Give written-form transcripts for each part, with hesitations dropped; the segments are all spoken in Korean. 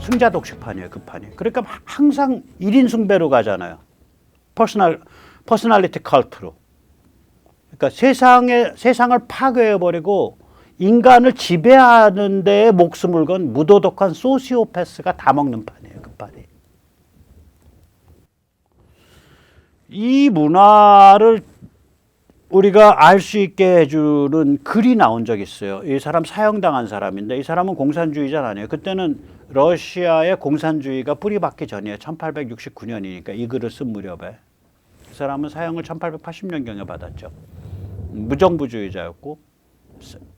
승자독식판이에요, 그 판이. 그러니까 항상 1인 숭배로 가잖아요. 퍼스널리티 컬트로. 그러니까 세상을 파괴해버리고 인간을 지배하는 데에 목숨을 건 무도덕한 소시오패스가 다 먹는 판이에요, 그 판이. 이 문화를 우리가 알 수 있게 해주는 글이 나온 적이 있어요. 이 사람 사형당한 사람인데 이 사람은 공산주의자 아니에요. 그때는 러시아의 공산주의가 뿌리박기 전이에요. 1869년이니까 이 글을 쓴 무렵에. 이 사람은 사형을 1880년경에 받았죠. 무정부주의자였고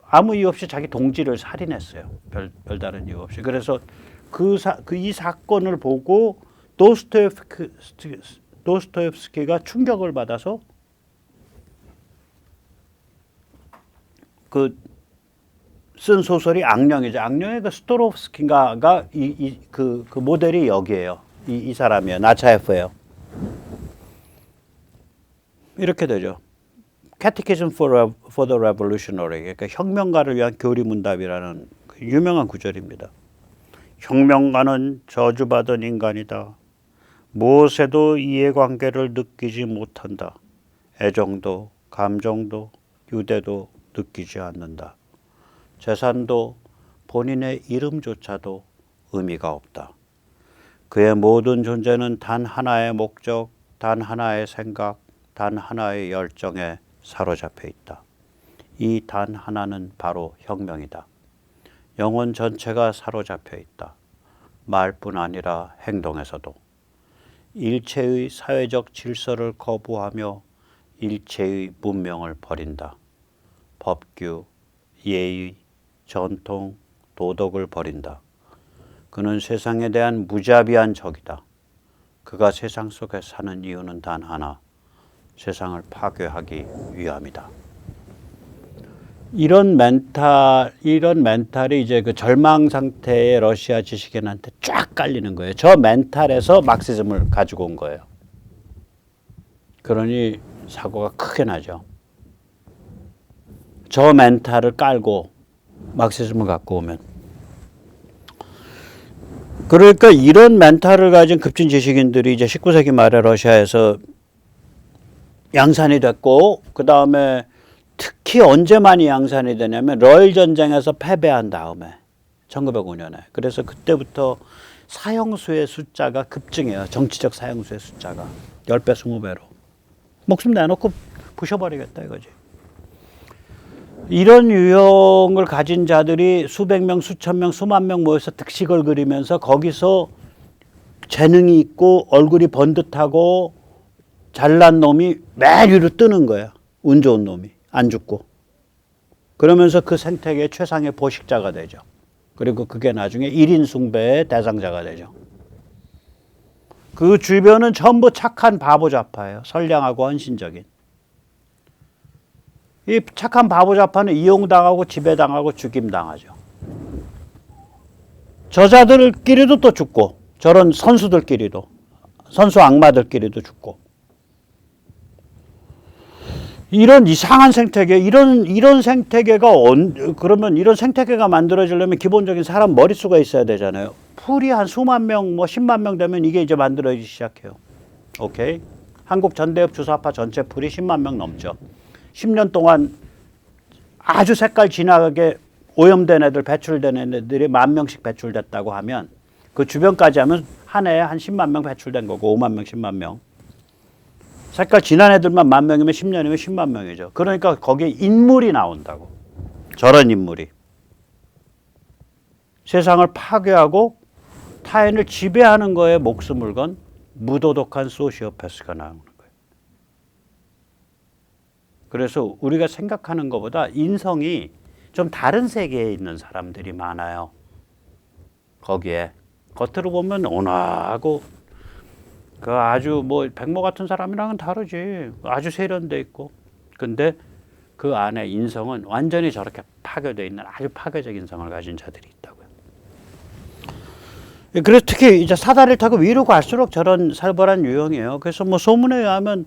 아무 이유 없이 자기 동지를 살인했어요. 별다른 이유 없이. 그래서 이 사건을 보고 도스토옙스키가 충격을 받아서 쓴 소설이 악령이죠. 악령의 스토로프스키가 그 모델이 여기에요. 이 사람이에요. 나차예프예요. 이렇게 되죠. Catechism for the Revolutionary. 그러니까 혁명가를 위한 교리문답이라는 유명한 구절입니다. 혁명가는 저주받은 인간이다. 무엇에도 이해관계를 느끼지 못한다. 애정도, 감정도, 유대도 느끼지 않는다. 재산도 본인의 이름조차도 의미가 없다. 그의 모든 존재는 단 하나의 목적, 단 하나의 생각, 단 하나의 열정에 사로잡혀 있다. 이 단 하나는 바로 혁명이다. 영혼 전체가 사로잡혀 있다. 말뿐 아니라 행동에서도. 일체의 사회적 질서를 거부하며 일체의 문명을 버린다. 법규, 예의, 전통, 도덕을 버린다. 그는 세상에 대한 무자비한 적이다. 그가 세상 속에 사는 이유는 단 하나, 세상을 파괴하기 위함이다. 이런 멘탈이 이제 그 절망 상태의 러시아 지식인한테 쫙 깔리는 거예요. 저 멘탈에서 막시즘을 가지고 온 거예요. 그러니 사고가 크게 나죠. 저 멘탈을 깔고 막시즘을 갖고 오면. 그러니까 이런 멘탈을 가진 급진 지식인들이 이제 19세기 말에 러시아에서 양산이 됐고, 그 다음에 특히 언제 많이 양산이 되냐면 러일 전쟁에서 패배한 다음에 1905년에. 그래서 그때부터 사형수의 숫자가 급증해요. 정치적 사형수의 숫자가 10배, 20배로. 목숨 내놓고 부셔버리겠다 이거지. 이런 유형을 가진 자들이 수백 명, 수천 명, 수만 명 모여서 득식을 그리면서 거기서 재능이 있고 얼굴이 번듯하고 잘난 놈이 맨 위로 뜨는 거야. 운 좋은 놈이. 안 죽고. 그러면서 그 생태계의 최상의 포식자가 되죠. 그리고 그게 나중에 1인 숭배의 대상자가 되죠. 그 주변은 전부 착한 바보 좌파예요. 선량하고 헌신적인. 이 착한 바보 좌파는 이용당하고 지배당하고 죽임당하죠. 저자들끼리도 또 죽고, 저런 선수들끼리도, 선수 악마들끼리도 죽고. 이런 이상한 생태계, 이런 생태계가 그러면 이런 생태계가 만들어지려면 기본적인 사람 머릿수가 있어야 되잖아요. 풀이 한 수만 명, 10만 명 되면 이게 이제 만들어지기 시작해요. 오케이? 한국 전대협 주사파 전체 풀이 10만 명 넘죠. 10년 동안 아주 색깔 진하게 오염된 애들, 배출된 애들이 10,000명씩 배출됐다고 하면 그 주변까지 하면 한 해에 한 10만 명 배출된 거고, 5만 명, 10만 명. 색깔 진한 애들만 10,000명이면 10년이면 10만 명이죠. 그러니까 거기에 인물이 나온다고. 저런 인물이. 세상을 파괴하고 타인을 지배하는 거에 목숨을 건 무도덕한 소시오패스가 나오는 거예요. 그래서 우리가 생각하는 것보다 인성이 좀 다른 세계에 있는 사람들이 많아요. 거기에. 겉으로 보면 온화하고 그 아주 뭐 백모 같은 사람이랑은 다르지. 아주 세련돼 있고. 근데 그 안에 인성은 완전히 저렇게 파괴되어 있는 아주 파괴적인 인성을 가진 자들이 있다고요. 그래서 특히 이제 사다리를 타고 위로 갈수록 저런 살벌한 유형이에요. 그래서 뭐 소문에 의하면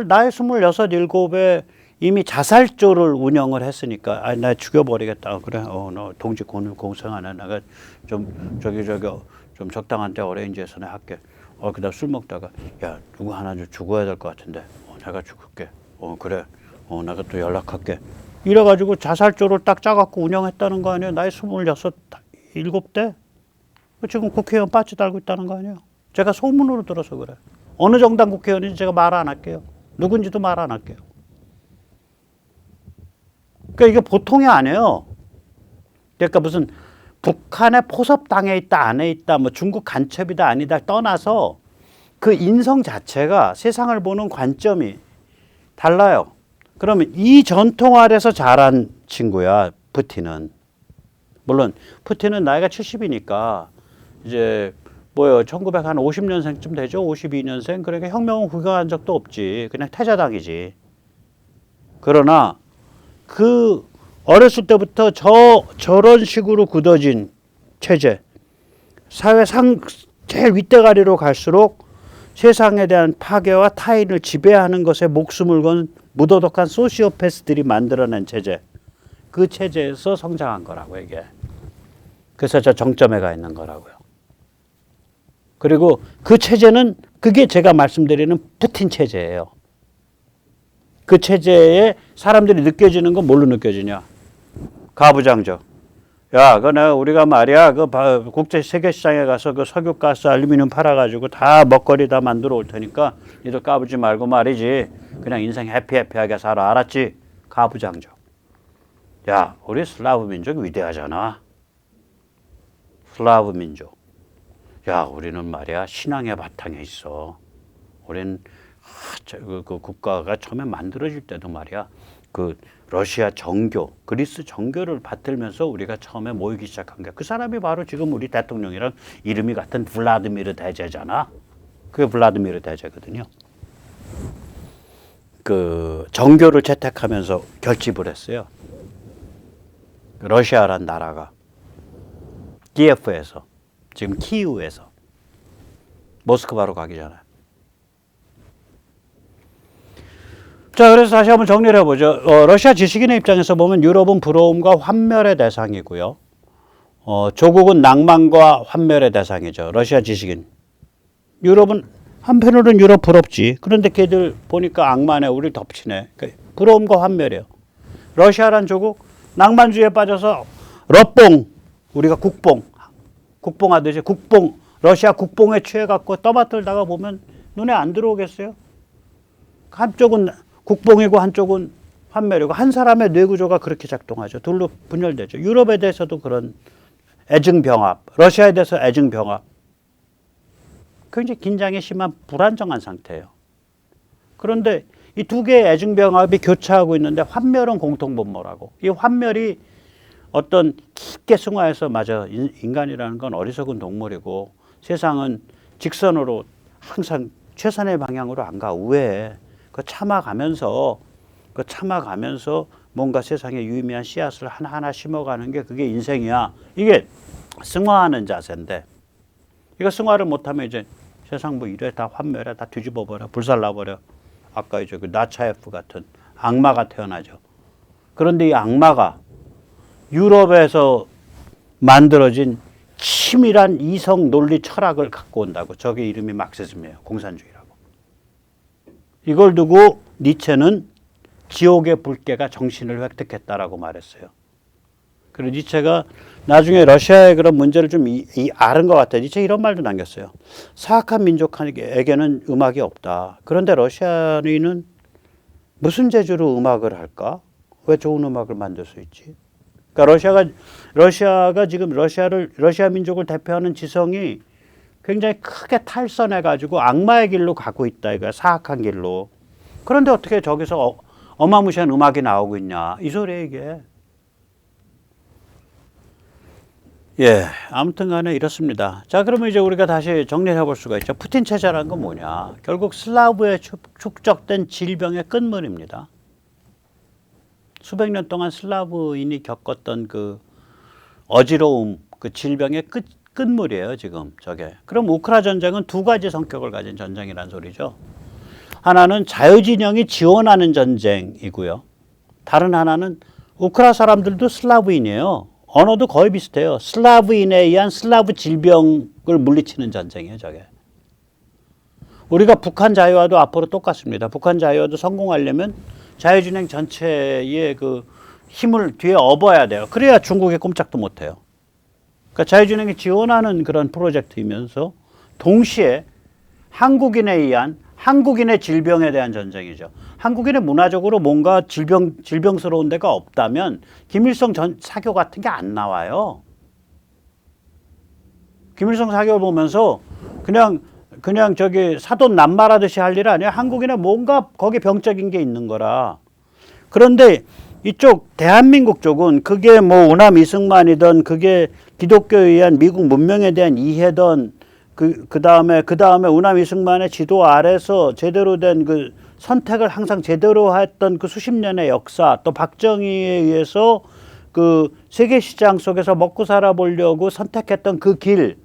나이 26, 7에 이미 자살조를 운영을 했으니까, 나 죽여버리겠다. 그래, 너 동지 공생하네. 내가 좀, 좀 적당한 때 어레인지해서 내가 할게. 그다음 술 먹다가 야 누구 하나 좀 죽어야 될 것 같은데 내가 죽을게. 그래. 내가 또 연락할게. 이래가지고 자살조를 딱 짜갖고 운영했다는 거 아니에요. 나이 26, 7대? 지금 국회의원 빠지 달고 있다는 거 아니에요. 제가 소문으로 들어서 그래. 어느 정당 국회의원인지 제가 말 안 할게요. 누군지도 말 안 할게요. 그러니까 이게 보통이 아니에요. 그러니까 무슨 북한의 포섭당에 있다 안에 있다 뭐 중국 간첩이다 아니다 떠나서 그 인성 자체가 세상을 보는 관점이 달라요. 그러면 이 전통 아래서 자란 친구야 푸틴은. 물론 푸틴은 나이가 70이니까 이제 뭐요 1950년생쯤 되죠. 52년생. 그러니까 혁명은 구경한 적도 없지. 그냥 태자당이지. 그러나 그 어렸을 때부터 저런 식으로 굳어진 체제, 사회상 제일 윗대가리로 갈수록 세상에 대한 파괴와 타인을 지배하는 것에 목숨을 건 무도덕한 소시오패스들이 만들어낸 체제, 그 체제에서 성장한 거라고 이게. 그래서 저 정점에 가 있는 거라고요. 그리고 그 체제는 그게 제가 말씀드리는 푸틴 체제예요. 그 체제에 사람들이 느껴지는 건 뭘로 느껴지냐? 가부장적. 야, 우리가 말이야, 국제 세계 시장에 가서 그 석유, 가스, 알루미늄 팔아가지고 다 먹거리 다 만들어 올 테니까 니들 까부지 말고 말이지. 그냥 인생 해피하게 살아. 알았지? 가부장적. 야, 우리 슬라브 민족 위대하잖아. 슬라브 민족. 야, 우리는 말이야, 신앙의 바탕에 있어. 우린 그 국가가 처음에 만들어질 때도 말이야, 그 러시아 정교, 그리스 정교를 받들면서 우리가 처음에 모이기 시작한 게 그 사람이 바로 지금 우리 대통령이랑 이름이 같은 블라드미르 대제잖아. 그게 블라드미르 대제거든요. 그 정교를 채택하면서 결집을 했어요. 러시아란 나라가 키예프에서 지금 키이우에서 모스크바로 가기 전에. 자, 그래서 다시 한번 정리를 해보죠. 러시아 지식인의 입장에서 보면 유럽은 부러움과 환멸의 대상이고요. 조국은 낭만과 환멸의 대상이죠. 러시아 지식인. 유럽은 한편으로는 유럽 부럽지. 그런데 걔들 보니까 악마네, 우리 덮치네. 그러니까 부러움과 환멸이에요. 러시아란 조국 낭만주의에 빠져서 러뽕, 우리가 국뽕 하듯이 러시아 국뽕에 취해갖고 떠받들다가 보면 눈에 안 들어오겠어요? 한쪽은 국뽕이고 한쪽은 환멸이고 한 사람의 뇌구조가 그렇게 작동하죠. 둘로 분열되죠. 유럽에 대해서도 그런 애증병합, 러시아에 대해서 애증병합. 굉장히 긴장이 심한 불안정한 상태예요. 그런데 이 두 개의 애증병합이 교차하고 있는데 환멸은 공통분모라고. 이 환멸이 어떤 깊게 승화해서 맞아. 인간이라는 건 어리석은 동물이고 세상은 직선으로 항상 최선의 방향으로 안 가. 우회해. 참아가면서 뭔가 세상에 유의미한 씨앗을 하나하나 심어가는 게 그게 인생이야. 이게 승화하는 자세인데 이거 승화를 못하면 이제 세상 뭐 이래 다 환멸해 다 뒤집어버려 불살라버려. 아까 이제 그 나차예프 같은 악마가 태어나죠. 그런데 이 악마가 유럽에서 만들어진 치밀한 이성 논리 철학을 갖고 온다고. 저게 이름이 막시즘이에요. 공산주의라고. 이걸 두고 니체는 지옥의 불개가 정신을 획득했다라고 말했어요. 그리고 니체가 나중에 러시아의 그런 문제를 좀 아는 것 같아요. 니체 이런 말도 남겼어요. 사악한 민족에게는 음악이 없다. 그런데 러시아인은 무슨 재주로 음악을 할까? 왜 좋은 음악을 만들 수 있지? 그러니까 러시아가 지금 러시아 민족을 대표하는 지성이 굉장히 크게 탈선해가지고 악마의 길로 가고 있다. 이거야. 사악한 길로. 그런데 어떻게 저기서 어마무시한 음악이 나오고 있냐. 이 소리에 이게. 예, 아무튼 간에 이렇습니다. 자, 그러면 이제 우리가 다시 정리해 볼 수가 있죠. 푸틴 체제라는 건 뭐냐. 결국 슬라브에 축적된 질병의 끝물입니다. 수백 년 동안 슬라브인이 겪었던 그 어지러움, 그 질병의 끝물이에요, 지금 저게. 그럼 우크라 전쟁은 두 가지 성격을 가진 전쟁이란 소리죠. 하나는 자유진영이 지원하는 전쟁이고요. 다른 하나는 우크라 사람들도 슬라브인이에요. 언어도 거의 비슷해요. 슬라브인에 의한 슬라브 질병을 물리치는 전쟁이에요, 저게. 우리가 북한 자유화도 앞으로 똑같습니다. 북한 자유화도 성공하려면 자유진영 전체의 그 힘을 뒤에 업어야 돼요. 그래야 중국에 꼼짝도 못해요. 그러니까 자유진영이 지원하는 그런 프로젝트이면서 동시에 한국인에 의한 한국인의 질병에 대한 전쟁이죠. 한국인의 문화적으로 뭔가 질병스러운 데가 없다면 김일성 사교 같은 게 안 나와요. 김일성 사교를 보면서 그냥 저기 사돈 낱말하듯이 할 일 아니야. 한국인의 뭔가 거기 병적인 게 있는 거라. 그런데 이쪽 대한민국 쪽은 그게 뭐 우남 이승만이든 그게 기독교에 의한 미국 문명에 대한 이해든 그 다음에 우남 이승만의 지도 아래서 제대로 된 그 선택을 항상 제대로 했던 그 수십 년의 역사, 또 박정희에 의해서 그 세계 시장 속에서 먹고 살아보려고 선택했던 그 길,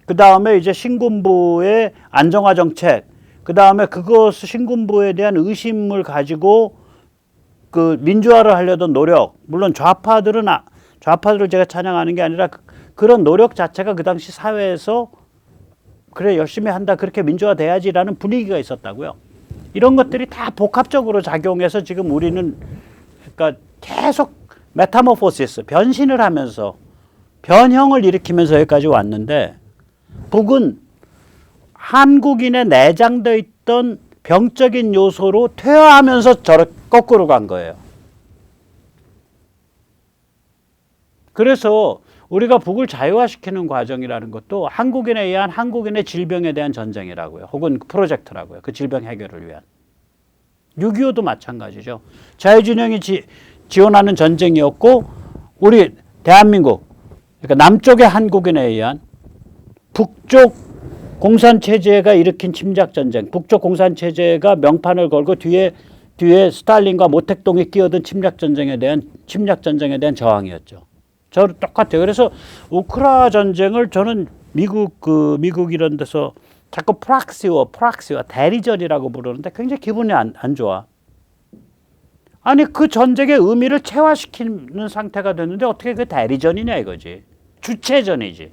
그 다음에 이제 신군부의 안정화 정책, 그 다음에 그것 신군부에 대한 의심을 가지고 그 민주화를 하려던 노력, 물론 좌파들을 제가 찬양하는 게 아니라 그런 노력 자체가 그 당시 사회에서 그래 열심히 한다, 그렇게 민주화돼야지라는 분위기가 있었다고요. 이런 것들이 다 복합적으로 작용해서 지금 우리는 그러니까 계속 메타모포시스, 변신을 하면서 변형을 일으키면서 여기까지 왔는데, 북은 한국인에 내장되어 있던 병적인 요소로 퇴화하면서 저렇게 거꾸로 간 거예요. 그래서 우리가 북을 자유화시키는 과정이라는 것도 한국인에 의한 한국인의 질병에 대한 전쟁이라고요. 혹은 프로젝트라고요. 그 질병 해결을 위한. 6.25도 마찬가지죠. 자유진영이 지원하는 전쟁이었고, 우리 대한민국, 그러니까 남쪽의 한국인에 의한 북쪽 공산체제가 일으킨 침략전쟁, 북쪽 공산체제가 명판을 걸고 뒤에 스탈린과 모택동이 끼어든 침략전쟁에 대한 저항이었죠. 저 똑같아요. 그래서 우크라 전쟁을 저는 미국 이런 데서 자꾸 프락시와 대리전이라고 부르는데 굉장히 기분이 안 좋아. 아니 그 전쟁의 의미를 체화시키는 상태가 됐는데 어떻게 그 대리전이냐 이거지. 주체전이지.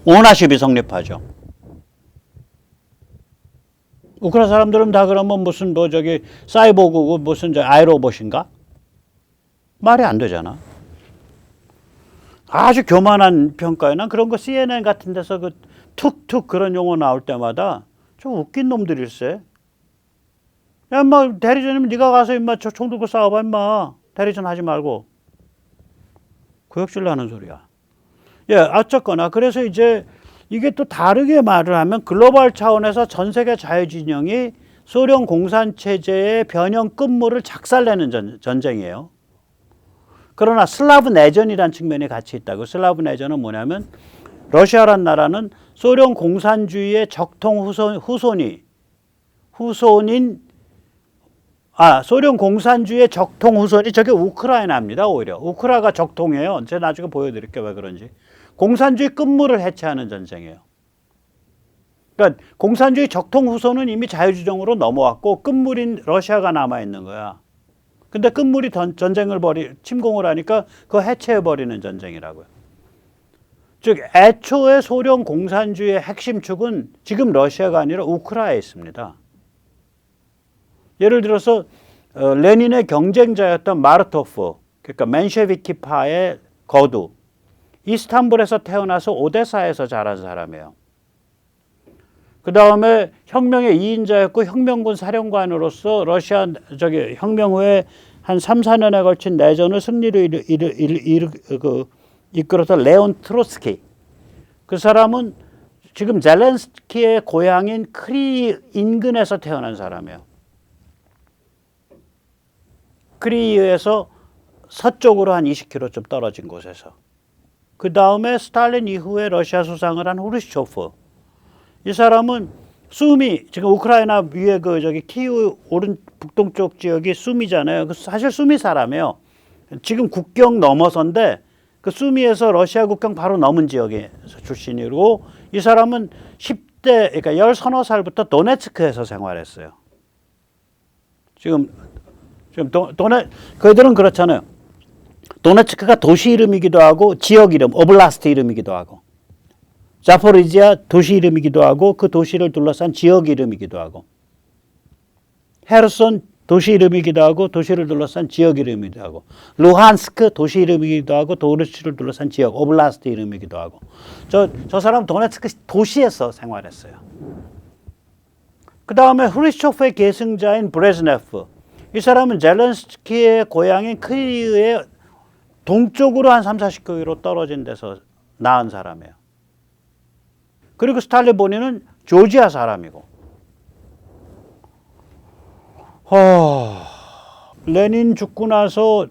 오너십이 성립하죠. 우크라 사람들은 다 그러면 무슨 뭐 저기 사이보그고 무슨 저 아이로봇인가? 말이 안 되잖아. 아주 교만한 평가에 난 그런 거 CNN 같은 데서 그 툭툭 그런 용어 나올 때마다 좀 웃긴 놈들일세. 야, 인마 대리전이면 네가 가서 인마 저 총 들고 싸워봐 인마. 대리전 하지 말고. 구역질 나는 소리야. 예, 어쨌거나 그래서 이제 이게 또 다르게 말을 하면 글로벌 차원에서 전 세계 자유진영이 소련 공산체제의 변형 끝물을 작살내는 전쟁이에요. 그러나 슬라브 내전이라는 측면이 같이 있다고. 슬라브 내전은 뭐냐면 러시아란 나라는 소련 공산주의의 적통 소련 공산주의의 적통 후손이 저게 우크라이나입니다. 오히려 우크라가 적통이에요. 제가 나중에 보여드릴게요. 왜 그런지. 공산주의 끝물을 해체하는 전쟁이에요. 그러니까 공산주의 적통 후손은 이미 자유주정으로 넘어왔고 끝물인 러시아가 남아있는 거야. 근데 끝물이 전쟁을 침공을 하니까 그거 해체해버리는 전쟁이라고요. 즉 애초에 소련 공산주의의 핵심 축은 지금 러시아가 아니라 우크라이나에 있습니다. 예를 들어서 레닌의 경쟁자였던 마르토프, 그러니까 맨셰비키파의 거두, 이스탄불에서 태어나서 오데사에서 자란 사람이에요. 그 다음에 혁명의 2인자였고 혁명군 사령관으로서 러시아 혁명 후에 한 3, 4년에 걸친 내전을 승리로 이끌었던 레온 트로츠키. 그 사람은 지금 젤렌스키의 고향인 크리 인근에서 태어난 사람이에요. 크리에서 서쪽으로 한 20km 떨어진 곳에서. 그 다음에 스탈린 이후에 러시아 수상을 한 후르시초프. 이 사람은 수미, 지금 우크라이나 위에 키이우 오른 북동쪽 지역이 수미잖아요. 사실 수미 사람이에요. 지금 국경 넘어서인데 그 수미에서 러시아 국경 바로 넘은 지역에서 출신이고, 이 사람은 10대, 그러니까 10서너 살부터 도네츠크에서 지금 그들은 그렇잖아요. 도네츠크가 도시 이름이기도 하고 지역 이름, 오블라스트 이름이기도 하고 자포리지아 도시 이름이기도 하고 그 도시를 둘러싼 지역 이름이기도 하고 헤르손 도시 이름이기도 하고 도시를 둘러싼 지역 이름이기도 하고 루한스크 도시 이름이기도 하고 도시를 둘러싼 지역 오블라스트 이름이기도 하고 저 사람 도네츠크 도시에서 생활했어요. 그 다음에 후르시초프의 계승자인 브레즈네프 이 사람은 젤렌스키의 고향인 크리우의 동쪽으로 한 30-40km 떨어진 데서 낳은 사람이에요. 그리고 스탈린 본인은 조지아 사람이고 레닌 죽고 나서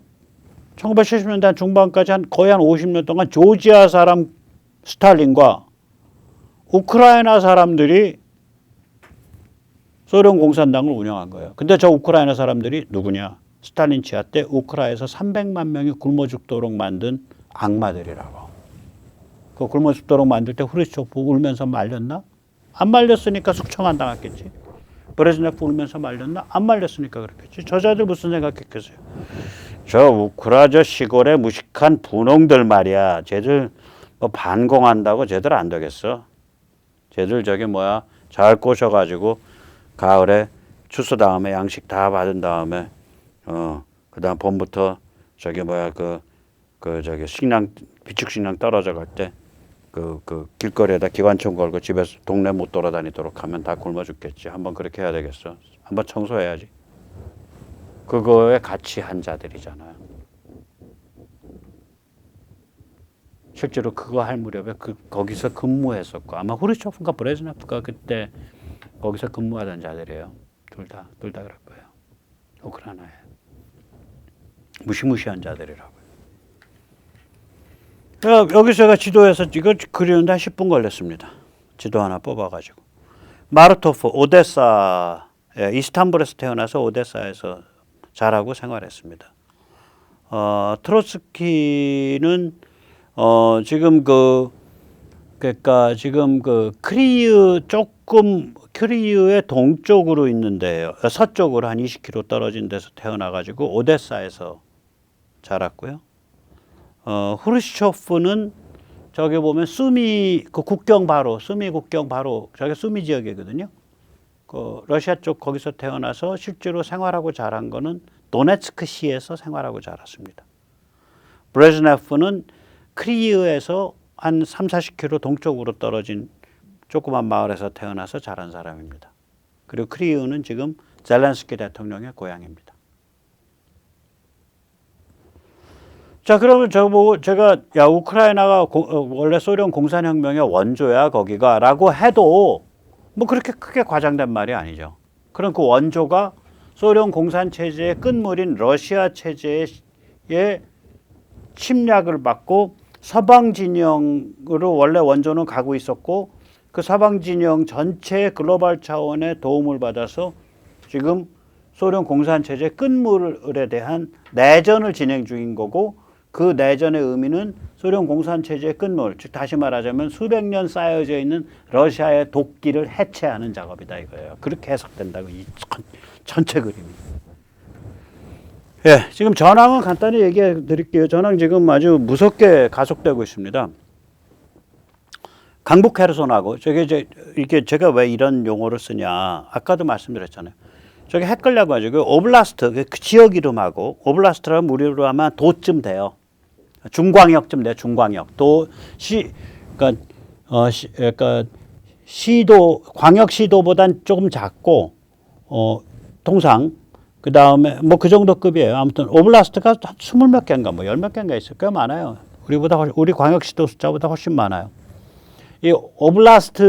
1970년대 중반까지 거의 한 50년 동안 조지아 사람 스탈린과 우크라이나 사람들이 소련 공산당을 운영한 거예요. 근데 저 우크라이나 사람들이 누구냐? 스탈린 지하 때 우크라이나에서 300만 명이 굶어 죽도록 만든 악마들이라고. 그 굶어 죽도록 만들 때 후르시초프 울면서 말렸나? 안 말렸으니까 숙청안 당했겠지. 브레즈네프 울면서 말렸나? 안 말렸으니까 그렇겠지. 저자들 무슨 생각했겠어요? 저 우크라이나 시골의 무식한 분홍들 말이야. 쟤들 뭐 반공한다고 쟤들 안 되겠어. 쟤들 저기 뭐야 잘 꼬셔가지고 가을에 추수 다음에 양식 다 받은 다음에 그다음 봄부터 저기 뭐야 그 저기 비축식량 떨어져 갈 때 그 길거리에다 기관총 걸고 집에서 동네 못 돌아다니도록 하면 다 굶어 죽겠지. 한번 그렇게 해야 되겠어. 한번 청소해야지. 그거에 같이 한 자들이잖아요. 실제로 그거 할 무렵에 거기서 근무했었고 아마 후르시초프인가 브레즈네프가 그때 거기서 근무하던 자들이에요. 둘 다 그럴 거예요. 우크라이나에 무시무시한 자들이라고요. 여기서 제가 지도에서 이거 그리는데 한 10분 걸렸습니다. 지도 하나 뽑아가지고 마르토프 오데사 이스탄불에서 태어나서 오데사에서 자라고 생활했습니다. 트로츠키는 지금 그러니까 지금 크리우의 동쪽으로 있는데요. 서쪽으로 한 20km 떨어진 데서 태어나가지고 오데사에서 자랐고요. 후르시초프는 저기 보면 수미 국경 바로 저기 수미 지역이거든요. 러시아 쪽 거기서 태어나서 실제로 생활하고 자란 거는 도네츠크 시에서 생활하고 자랐습니다. 브레즈네프는 크리우에서 한 30-40km 동쪽으로 떨어진 조그만 마을에서 태어나서 자란 사람입니다. 그리고 크리우는 지금 젤렌스키 대통령의 고향입니다. 자, 그러면 제가 우크라이나가 원래 소련 공산혁명의 원조야 거기가 라고 해도 뭐 그렇게 크게 과장된 말이 아니죠. 그럼 그 원조가 소련 공산 체제의 끝물인 러시아 체제의 침략을 받고 서방 진영으로 원래 원조는 가고 있었고 그 서방 진영 전체의 글로벌 차원의 도움을 받아서 지금 소련 공산 체제의 끝물에 대한 내전을 진행 중인 거고 그 내전의 의미는 소련 공산 체제의 끝물, 즉 다시 말하자면 수백 년 쌓여져 있는 러시아의 독기를 해체하는 작업이다 이거예요. 그렇게 해석된다고 이 전체 그림이. 예, 지금 전황은 간단히 얘기해 드릴게요. 전황 지금 아주 무섭게 가속되고 있습니다. 강북 헤르손하고 이게 제가 왜 이런 용어를 쓰냐 아까도 말씀드렸잖아요. 저게 헷갈려 가지고 오블라스트 그 지역 이름하고 오블라스트라면 우리로 하면 도쯤 돼요. 중광역쯤 돼요. 중광역 그러니까 시도 광역시도보단 조금 작고 통상 그 다음에 뭐 그 정도 급이에요. 아무튼 오블라스트가 한 20몇 개인가 뭐 10몇 개인가 있어요. 꽤 많아요. 우리 광역시도 숫자보다 훨씬 많아요. 이 오블라스트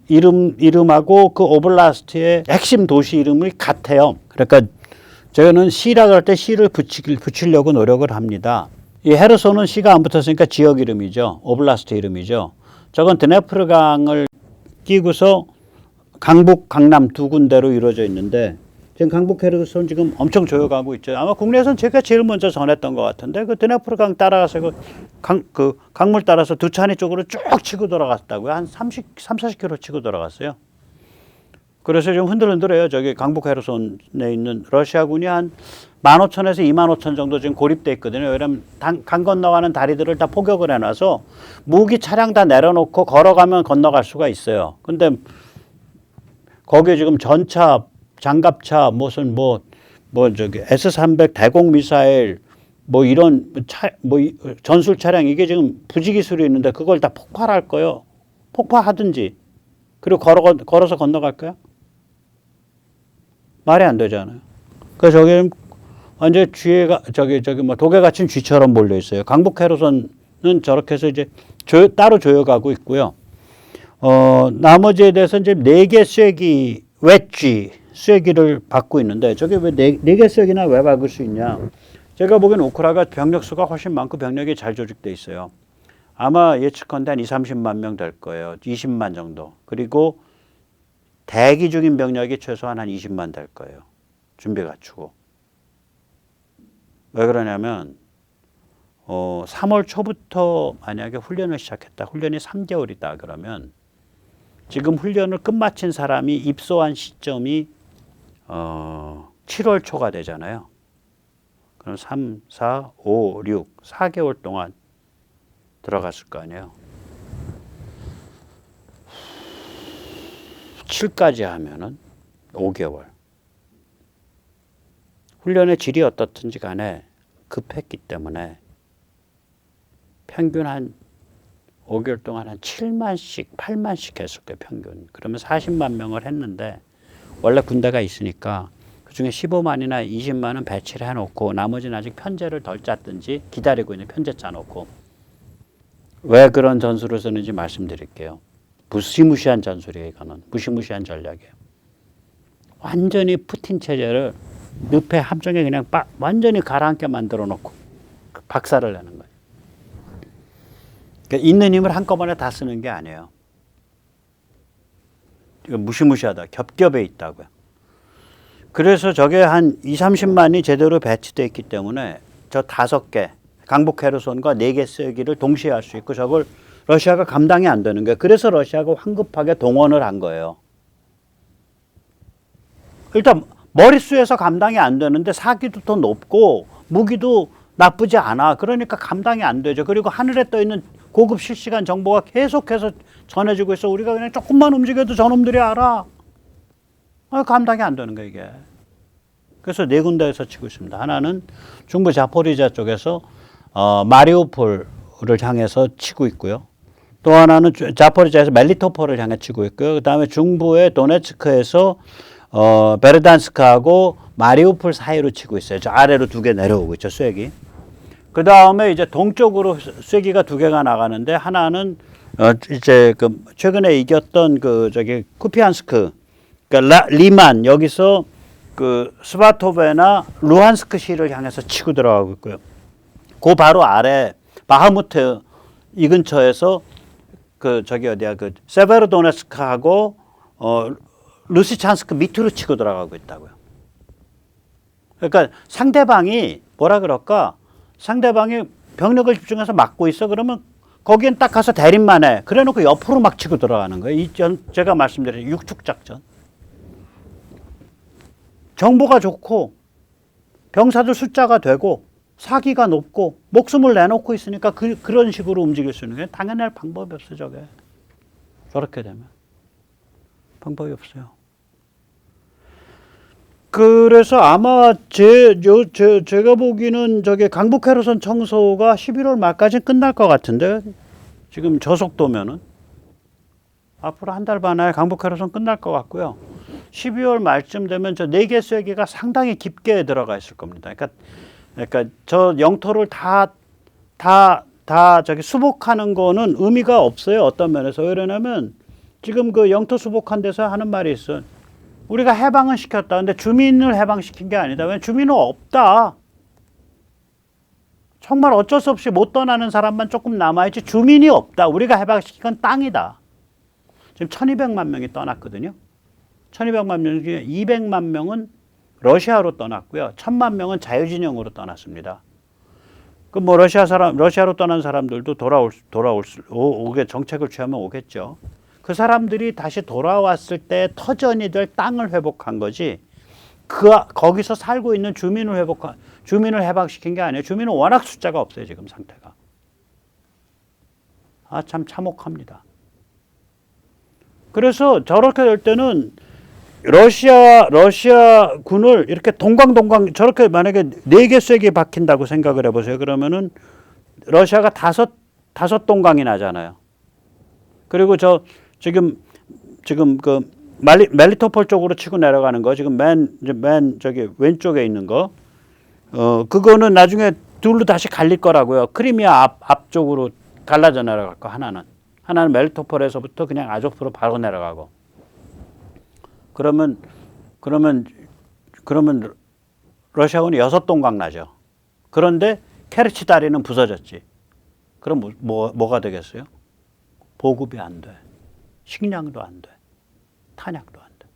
이름하고 그 오블라스트의 핵심 도시 이름이 같아요. 그러니까 저는 시라고 할 때 시를 붙이려고 노력을 합니다. 이 헤르손은 시가 안 붙었으니까 지역 이름이죠. 오블라스트 이름이죠. 저건 드네프르강을 끼고서 강북, 강남 두 군데로 이루어져 있는데 지금 강북 헤르손 지금 엄청 조여가고 있죠. 아마 국내에서는 제가 제일 먼저 전했던 것 같은데 그 드네프르강 따라가서 강물 따라서 두차니 쪽으로 쭉 치고 돌아갔다고요. 한 40km 치고 돌아갔어요. 그래서 좀 흔들흔들해요. 저기 강북 헤르손에 있는 러시아군이 한 15,000에서 25,000 정도 지금 고립돼 있거든요. 왜냐면 강 건너가는 다리들을 다 포격을 해놔서 무기 차량 다 내려놓고 걸어가면 건너갈 수가 있어요. 근데 거기에 지금 전차, 장갑차, 무슨 저기 S-300 대공 미사일 이런 전술 차량 이게 지금 부지기술이 있는데 그걸 다 폭발할 거예요. 폭파하든지. 그리고 걸어서 건너갈까요? 말이 안 되잖아요. 그래서 저기는 완전 쥐가, 독에 갇힌 쥐처럼 몰려 있어요. 강북 헤르손은 저렇게 해서 이제 따로 조여가고 있고요. 나머지에 대해서 이제 4개 쐐기, 웨지, 쐐기를 받고 있는데 저게 왜 4개 쐐기나 왜 박을 수 있냐. 제가 보기엔 우크라이나가 병력 수가 훨씬 많고 병력이 잘 조직돼 있어요. 아마 예측컨대 한 20-30만 명 될 거예요. 20만 정도. 그리고 대기 중인 병력이 최소한 한 20만 될 거예요. 준비 갖추고. 왜 그러냐면 3월 초부터 만약에 훈련을 시작했다. 훈련이 3개월이다. 그러면 지금 훈련을 끝마친 사람이 입소한 시점이 7월 초가 되잖아요. 그럼 3, 4, 5, 6, 4개월 동안 들어갔을 거 아니에요. 7까지 하면은 5개월. 훈련의 질이 어떻든지 간에 급했기 때문에 평균 한 5개월 동안 한 7만씩, 8만씩 했을 거예요, 평균. 그러면 40만 명을 했는데 원래 군대가 있으니까 그중에 15만이나 20만은 배치를 해놓고 나머지는 아직 편제를 덜 짰든지 기다리고 있는 편제 짜놓고 왜 그런 전술을 쓰는지 말씀드릴게요. 무시무시한 전술이에요. 이거는 무시무시한 전략이에요. 완전히 푸틴 체제를 늪에 함정에 그냥 완전히 가라앉게 만들어 놓고 박살을 내는 거예요. 그러니까 있는 힘을 한꺼번에 다 쓰는 게 아니에요. 이거 무시무시하다. 겹겹에 있다고요. 그래서 저게 한 20-30만이 제대로 배치되어 있기 때문에 저 5개 강북 헤르손과 4개 쐐기를 동시에 할 수 있고 저걸 러시아가 감당이 안 되는 거예요. 그래서 러시아가 황급하게 동원을 한 거예요. 일단 머릿수에서 감당이 안 되는데 사기도 더 높고 무기도 나쁘지 않아. 그러니까 감당이 안 되죠. 그리고 하늘에 떠 있는 고급 실시간 정보가 계속해서 전해지고 있어. 우리가 그냥 조금만 움직여도 저놈들이 알아. 감당이 안 되는 거예요, 이게. 그래서 4군데에서 치고 있습니다. 하나는 중부 자포리자 쪽에서 마리우폴을 향해서 치고 있고요. 또 하나는 자포리자에서 멜리토폴을 향해 치고 있고요. 그 다음에 중부의 도네츠크에서 베르단스크하고 마리우폴 사이로 치고 있어요. 저 아래로 2개 내려오고 있죠, 쐐기. 그 다음에 이제 동쪽으로 쐐기가 2개가 나가는데 하나는 이제 그 최근에 이겼던 쿠피안스크, 그러니까 리만 여기서 그 스바토베나 루한스크 시를 향해서 치고 들어가고 있고요. 그 바로 아래 바흐무트 이 근처에서 세베로도네스크하고 루시찬스크 밑으로 치고 들어가고 있다고요. 그러니까 상대방이 상대방이 병력을 집중해서 막고 있어. 그러면 거기엔 딱 가서 대립만 해. 그래놓고 옆으로 막 치고 들어가는 거예요. 제가 말씀드린 육축작전. 정보가 좋고 병사들 숫자가 되고 사기가 높고 목숨을 내놓고 있으니까 그런 식으로 움직일 수 있는 게 당연할 방법이 없어요. 저게. 저렇게 되면. 방법이 없어요. 그래서 아마 제가 보기에는 저게 강북 헤르손 청소가 11월 말까지 끝날 것 같은데 지금 저 속도면은 앞으로 한 달 반 안에 강북 헤르손 끝날 것 같고요. 12월 말쯤 되면 저 4개 쐐기가 상당히 깊게 들어가 있을 겁니다. 그러니까 저 영토를 다 저기 수복하는 거는 의미가 없어요. 어떤 면에서. 왜 그러냐면 지금 그 영토 수복한 데서 하는 말이 있어요. 우리가 해방은 시켰다. 근데 주민을 해방시킨 게 아니다. 왜냐면 주민은 없다. 정말 어쩔 수 없이 못 떠나는 사람만 조금 남아있지 주민이 없다. 우리가 해방시킨 건 땅이다. 지금 1200만 명이 떠났거든요. 1200만 명 중에 200만 명은 러시아로 떠났고요. 1000만 명은 자유진영으로 떠났습니다. 그 러시아로 떠난 사람들도 오게 정책을 취하면 오겠죠. 그 사람들이 다시 돌아왔을 때 터전이 될 땅을 회복한 거지. 거기서 살고 있는 주민을 해방시킨 게 아니에요. 주민은 워낙 숫자가 없어요, 지금 상태가. 참 참혹합니다. 그래서 저렇게 될 때는 러시아 군을 이렇게 동강 저렇게 만약에 4개 쐐기 박힌다고 생각을 해보세요. 그러면은 러시아가 다섯 동강이 나잖아요. 그리고 지금 그 멜리토폴 쪽으로 치고 내려가는 거, 지금 맨 저기 왼쪽에 있는 거, 그거는 나중에 둘로 다시 갈릴 거라고요. 크리미아 앞쪽으로 갈라져 내려갈 거, 하나는 멜리토폴에서부터 그냥 아조프로 바로 내려가고. 그러면 러시아군이 6동강 나죠. 그런데 케르치 다리는 부서졌지. 그럼 뭐가 되겠어요? 보급이 안 돼. 식량도 안 돼. 탄약도 안 돼.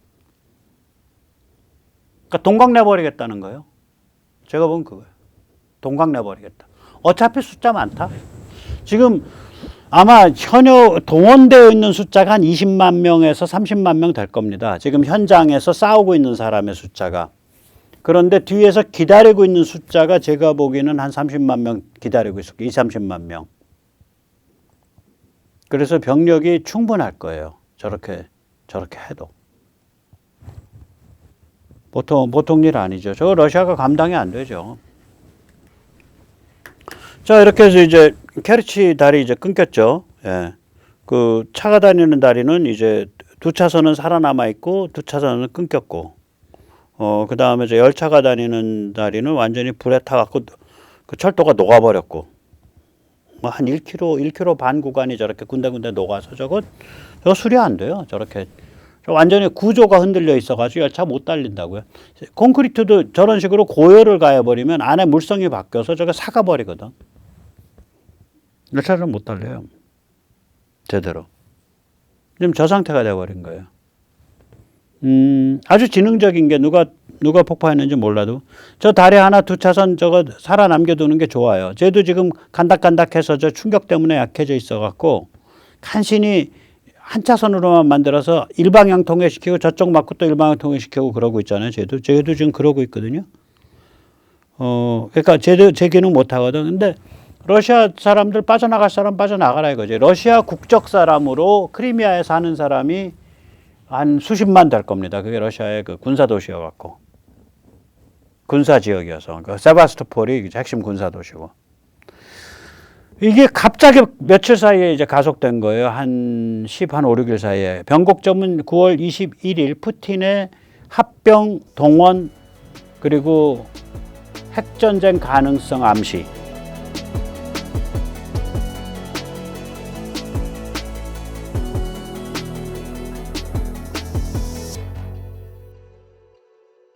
그러니까 동강 내버리겠다는 거예요. 제가 본 그거예요. 동강 내버리겠다. 어차피 숫자 많다. 지금 아마 현역 동원되어 있는 숫자가 한 20만 명에서 30만 명 될 겁니다. 지금 현장에서 싸우고 있는 사람의 숫자가. 그런데 뒤에서 기다리고 있는 숫자가 제가 보기에는 한 30만 명 기다리고 있을 거예요. 30만 명. 그래서 병력이 충분할 거예요. 저렇게 해도. 보통 일 아니죠. 저 러시아가 감당이 안 되죠. 자, 이렇게 해서 이제 케르치 다리 이제 끊겼죠. 예. 그 차가 다니는 다리는 이제 2차선은 살아남아 있고 2차선은 끊겼고, 그 다음에 이제 열차가 다니는 다리는 완전히 불에 타갖고 그 철도가 녹아버렸고, 뭐 한 1km 반 구간이 저렇게 군데군데 녹아서 저거 수리 안 돼요. 저렇게. 완전히 구조가 흔들려 있어가지고 열차 못 달린다고요. 콘크리트도 저런 식으로 고열을 가해버리면 안에 물성이 바뀌어서 저거 삭아버리거든. 열차를 못 달려요. 제대로. 지금 저 상태가 돼버린 거예요. 아주 지능적인 게 누가 폭파했는지 몰라도 저 다리 하나 2차선 저거 살아남겨두는 게 좋아요. 쟤도 지금 간닥간닥해서 저 충격 때문에 약해져 있어갖고 간신히 한 차선으로만 만들어서 일방향 통행시키고 저쪽 맞고 또 일방향 통행시키고 그러고 있잖아요. 쟤도 지금 그러고 있거든요. 그러니까 쟤도 제 기능 못 하거든. 근데 러시아 사람들 빠져나갈 사람 빠져나가라 이거지. 러시아 국적 사람으로 크리미아에 사는 사람이 한 수십만 될 겁니다. 그게 러시아의 그 군사 도시여갖고. 군사 지역이어서. 그러니까 세바스토폴이 핵심 군사 도시고. 이게 갑자기 며칠 사이에 이제 가속된 거예요. 한 5, 6일 사이에. 변곡점은 9월 21일 푸틴의 합병 동원 그리고 핵전쟁 가능성 암시.